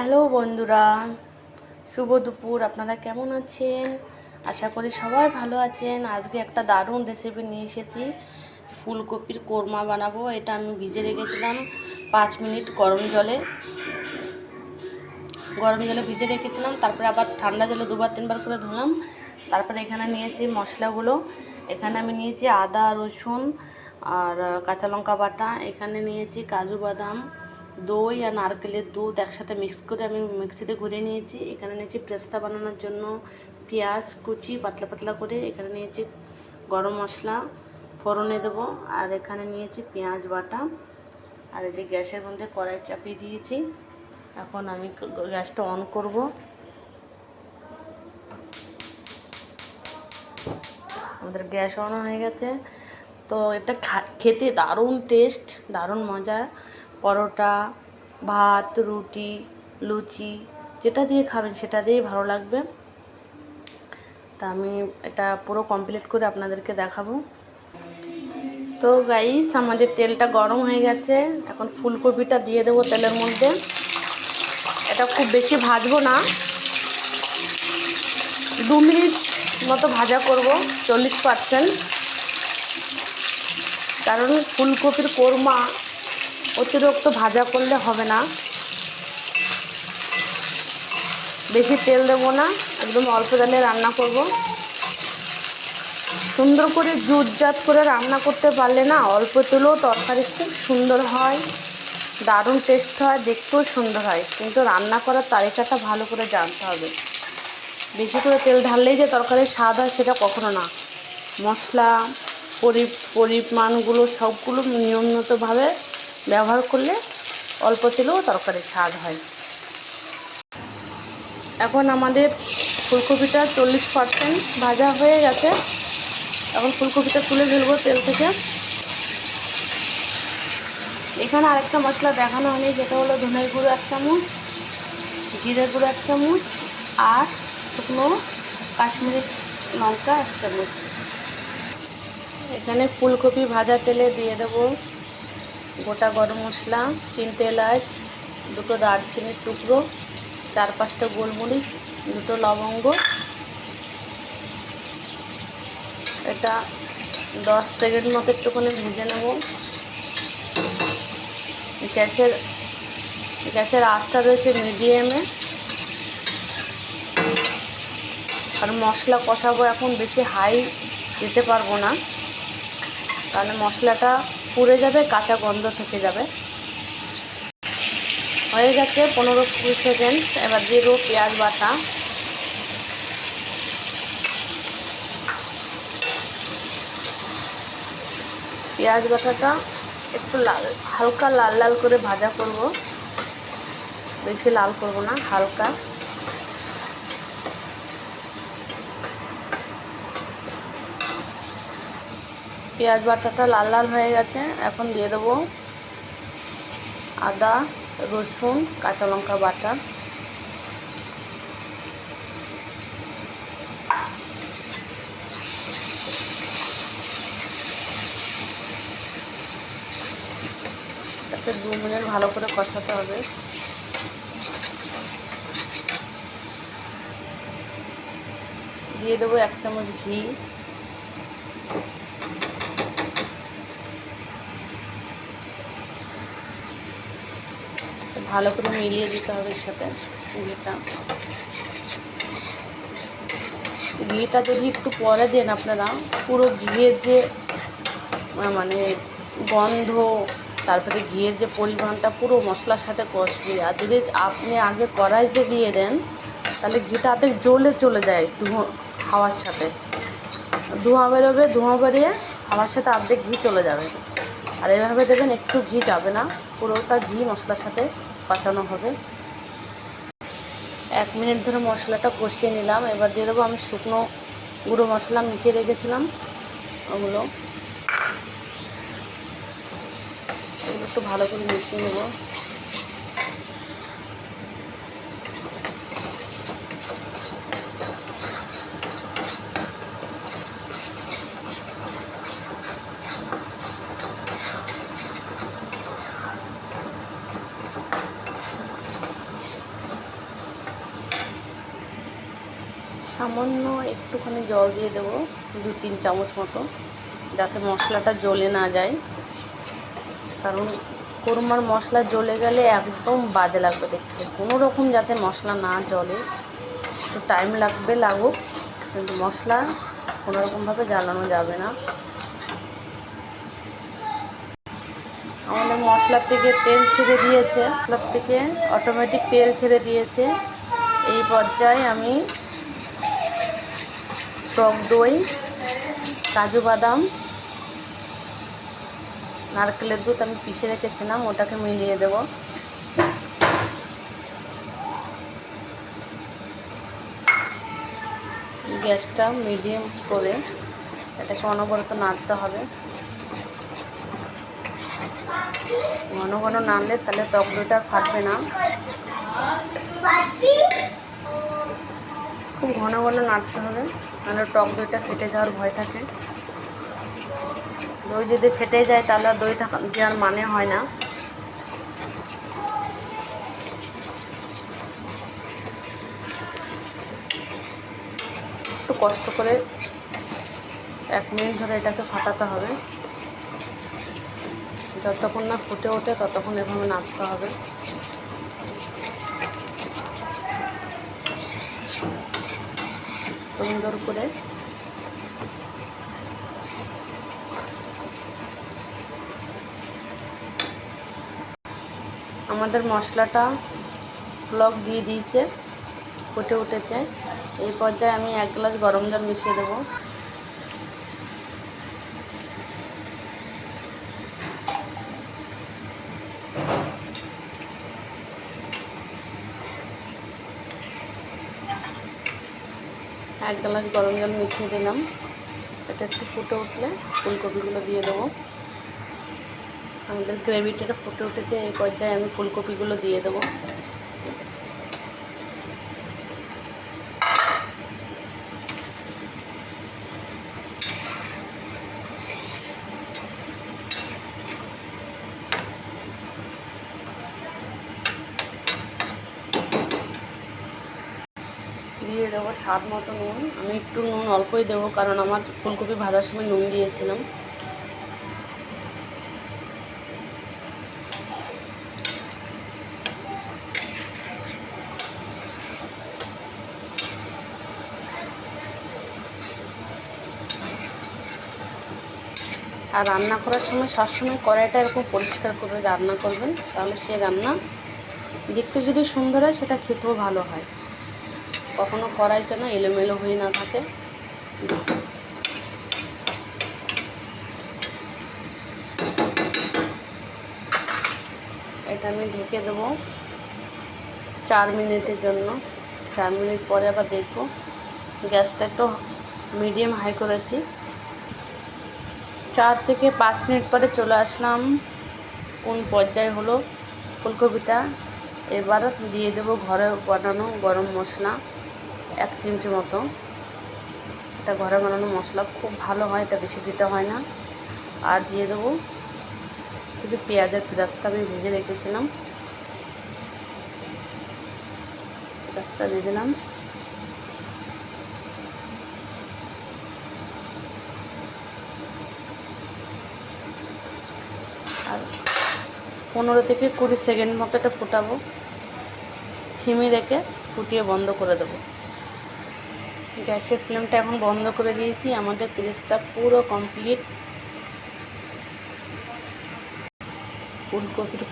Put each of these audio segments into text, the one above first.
Hello বন্ধুরা, শুভ দুপুর। আপনারা কেমন আছেন? আশা করি সবাই ভালো আছেন। আজকে একটা দারুণ রেসিপি নিয়ে এসেছি। ফুলকপির কোরমা বানাবো। এটা আমি ভিজে রেখেছিলাম 5 মিনিট গরম জলে ভিজে রেখেছিলাম। তারপরে আবার ঠান্ডা জলে 2-3 বার করে ধুলাম। তারপরে এখানে নিয়েছি মশলাগুলো। এখানে আমি নিয়েছি আদা, রসুন আর কাঁচা লঙ্কা বাটা। এখানে নিয়েছি কাজু বাদাম, দই আর নারকেলের দুধ একসাথে মিক্স করে আমি মিক্সিতে ঘুরিয়ে নিয়েছি। এখানে নিয়েছি পেস্তা বানানোর জন্য পেঁয়াজ কুচি পাতলা পাতলা করে। এখানে নিয়েছি গরম মশলা ফোড়নে দেবো। আর এখানে নিয়েছি পেঁয়াজ বাটা। আর এই যে গ্যাসের মধ্যে কড়াই চাপিয়ে দিয়েছি। এখন আমি গ্যাসটা অন করব। আমাদের গ্যাস অন হয়ে গেছে। তো এটা খেতে দারুণ টেস্ট, দারুণ মজা। পরোটা, ভাত, রুটি, লুচি যেটা দিয়ে খাবেন সেটা দিয়েই ভালো লাগবে। তা আমি এটা পুরো কমপ্লিট করে আপনাদেরকে দেখাবো। তো গাইস, আমাদের তেলটা গরম হয়ে গেছে। এখন ফুলকপিটা দিয়ে দেবো তেলের মধ্যে। এটা খুব বেশি ভাজবো না, 2 মিনিট মতো ভাজা করব, 40%। কারণ ফুলকপির কোরমা অতিরিক্ত ভাজা করলে হবে না। বেশি তেল দেবো না, একদম অল্প তেলে রান্না করব। সুন্দর করে জুটজাট করে রান্না করতে পারলে না, অল্প তেলেও তরকারি খুব সুন্দর হয়, দারুণ টেস্ট হয়, দেখতেও সুন্দর হয়। কিন্তু রান্না করার তালিকাটা ভালো করে জানতে হবে। বেশি করে তেল ঢাললেই যে তরকারির স্বাদ হয় সেটা কখনো না। মশলা পরিমাণগুলো সবগুলো নিয়মিতভাবে ব্যবহার করলে অল্প তেলেও তরকারির স্বাদ হয়। এখন আমাদের ফুলকপিটা 40% ভাজা হয়ে গেছে। এখন ফুলকপিটা তুলে ফেলবো তেল থেকে। এখানে আরেকটা মশলা দেখানো হয়নি, যেটা হলো ধনের গুঁড়ো 1 চামচ, জিরের গুঁড়ো 1 চামচ আর শুকনো কাশ্মীরি লঙ্কা 1 চামচ। এখানে ফুলকপি ভাজা তেলে দিয়ে দেবো গোটা গরম মশলা, 3টে এলাচ, 2টো দারচিনির টুকরো, 4-5টা গোলমরিচ, 2টো লবঙ্গ। এটা 10 সেকেন্ড মতো একটুখানি ভেজে নেব। গ্যাসের আঁচটা রয়েছে মিডিয়ামে। আর মশলা কষাবো, এখন বেশি হাই দিতে পারবো না, তাহলে মশলাটা পুড়ে যাবে, কাঁচা গন্ধ থেকে যাবে। হয়ে গেছে 15-20 সেকেন্ড। এবার দিয়ে দেবো পেঁয়াজ বাটা। পেঁয়াজ বাটাটা একটু হালকা লাল লাল করে ভাজা করব, বেশি লাল করব না, হালকা। পেঁয়াজ বাটাটা লাল লাল হয়ে গেছে। এখন দিয়ে দেবো আদা, রসুন, কাঁচা লঙ্কা বাটা। তাতে 2 মিনিট ভালো করে কষাতে হবে। দিয়ে দেবো 1 চামচ ঘি। ভালো করে মিলিয়ে দিতে হবে এর সাথে ঘিটা যদি একটু পরে দেন আপনারা, পুরো ঘিয়ের যে মানে গন্ধ, তারপরে ঘিয়ের যে পরিমাণটা পুরো মশলার সাথে কষবে। আর যদি আপনি আগে কড়াইতে দিয়ে দেন, তাহলে ঘিটা অর্ধেক জ্বলে চলে যায় হাওয়ার সাথে, ধোঁয়া বেরোবে, ধোঁয়া বেরিয়ে হাওয়ার সাথে অর্ধেক ঘি চলে যাবে। আর এভাবে দেবেন, একটু ঘি যাবে না, পুরোটা ঘি মশলার সাথে কষানো হবে। 1 মিনিট ধরে মশলাটা কষিয়ে নিলাম। এবার দিয়ে দেবো আমি শুকনো গুঁড়ো মশলা মিশিয়ে রেখেছিলাম, ওগুলো একটু ভালো করে মিশিয়ে নেব। সামান্য একটুখানি জল দিয়ে দেবো, 2-3 চামচ মতো, যাতে মশলাটা জ্বলে না যায়। কারণ কোরমার মশলা জ্বলে গেলে একদম বাজে লাগবে দেখতে। কোনো রকম যাতে মশলা না জ্বলে, একটু টাইম লাগুক, কিন্তু মশলা কোনোরকমভাবে জ্বালানো যাবে না। আমাদের মশলার থেকে তেল ছেড়ে দিয়েছে, মশলার থেকে অটোমেটিক তেল ছেড়ে দিয়েছে। এই পর্যায়ে আমি টক দই, কাজু বাদাম, নারকেলের দুধ আমি পিষে রেখেছিলাম, ওটাকে মিলিয়ে দেব। গ্যাসটা মিডিয়াম করে এটাকে অনবরত নাড়তে হবে। ঘন ঘন নাড়লে তাহলে টক দইটা ফাটবে না। খুব ঘন ঘন নাড়তে হবে, নাহলে টক দইটা ফেটে যাওয়ার ভয় থাকে। দই যদি ফেটে যায় তাহলে দই দেওয়ার মানে হয় না। একটু কষ্ট করে 1 মিনিট ধরে এটাকে ফাটাতে হবে। যতক্ষণ না ফুটে ওঠে ততক্ষণ এভাবে নাড়তে হবে। সুন্দর করে আমাদের মশলাটা ব্লক দিয়ে দিয়েছে, ফুটে উঠেছে। এই পর্যায়ে আমি 1 গ্লাস গরম জল মিশিয়ে দেবো। এক গ্লাস গরম জল মিশিয়ে দিলাম। এটা একটু ফুটে উঠলে ফুলকপিগুলো দিয়ে দেবো। আমাদের গ্রেভিটা ফুটে উঠেছে, এই পর্যায়ে আমি ফুলকপিগুলো দিয়ে দেবো। দিয়ে দেবো স্বাদ মতো নুন। আমি একটু নুন অল্পই দেবো, কারণ আমার ফুলকপি ভাজার সময় নুন দিয়েছিলাম। আর রান্না করার সময় সবসময় কড়াইটা এরকম পরিষ্কার করে রান্না করবেন, তাহলে সে রান্না দেখতে যদি সুন্দর হয় সেটা খেতেও ভালো হয়। কখনো কড়াই যেন এলোমেলো হয়ে না থাকে। এটা আমি ঢেকে দেবো 4 মিনিটের জন্য। 4 মিনিট পরে আবার দেখবো। গ্যাসটা একটু মিডিয়াম হাই করেছি। 4 থেকে 5 মিনিট পরে চলে আসলাম। কোন পর্যায়ে হলো ফুলকপিটা। এবার দিয়ে দেবো ঘরে বানানো গরম মশলা 1 চিমটি মতো। এটা ঘরে বানানো মশলা, খুব ভালো হয়, এটা বেশি দিতে হয় না। আর দিয়ে দেবো কিছু পেঁয়াজের পেস্তা, আমি ভেজে রেখেছিলাম, পেস্তা দিয়ে দিলাম। আর 15 থেকে 20 সেকেন্ড মতো এটা ফুটাবো। সিমে রেখে ফুটিয়ে বন্ধ করে দেবো। গ্যাসের ফ্লেমটা এখন বন্ধ করে দিয়েছি। আমাদের পেস্তা পুরো কমপ্লিট। ফুলকপির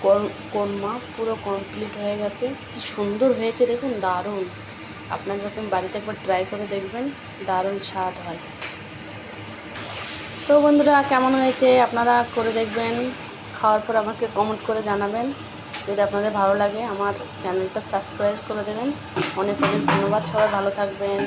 কোরমা পুরো কমপ্লিট হয়ে গেছে। কি সুন্দর হয়েছে দেখুন, দারুণ। আপনারা যখন বাড়িতে একবার ট্রাই করে দেখবেন, দারুণ স্বাদ হয়। তো বন্ধুরা, কেমন হয়েছে আপনারা করে দেখবেন। খাওয়ার পর আমাকে কমেন্ট করে জানাবেন। যদি আপনাদের ভালো লাগে আমার চ্যানেলটা সাবস্ক্রাইব করে দেবেন। অনেক অনেক ধন্যবাদ। সবাই ভালো থাকবেন।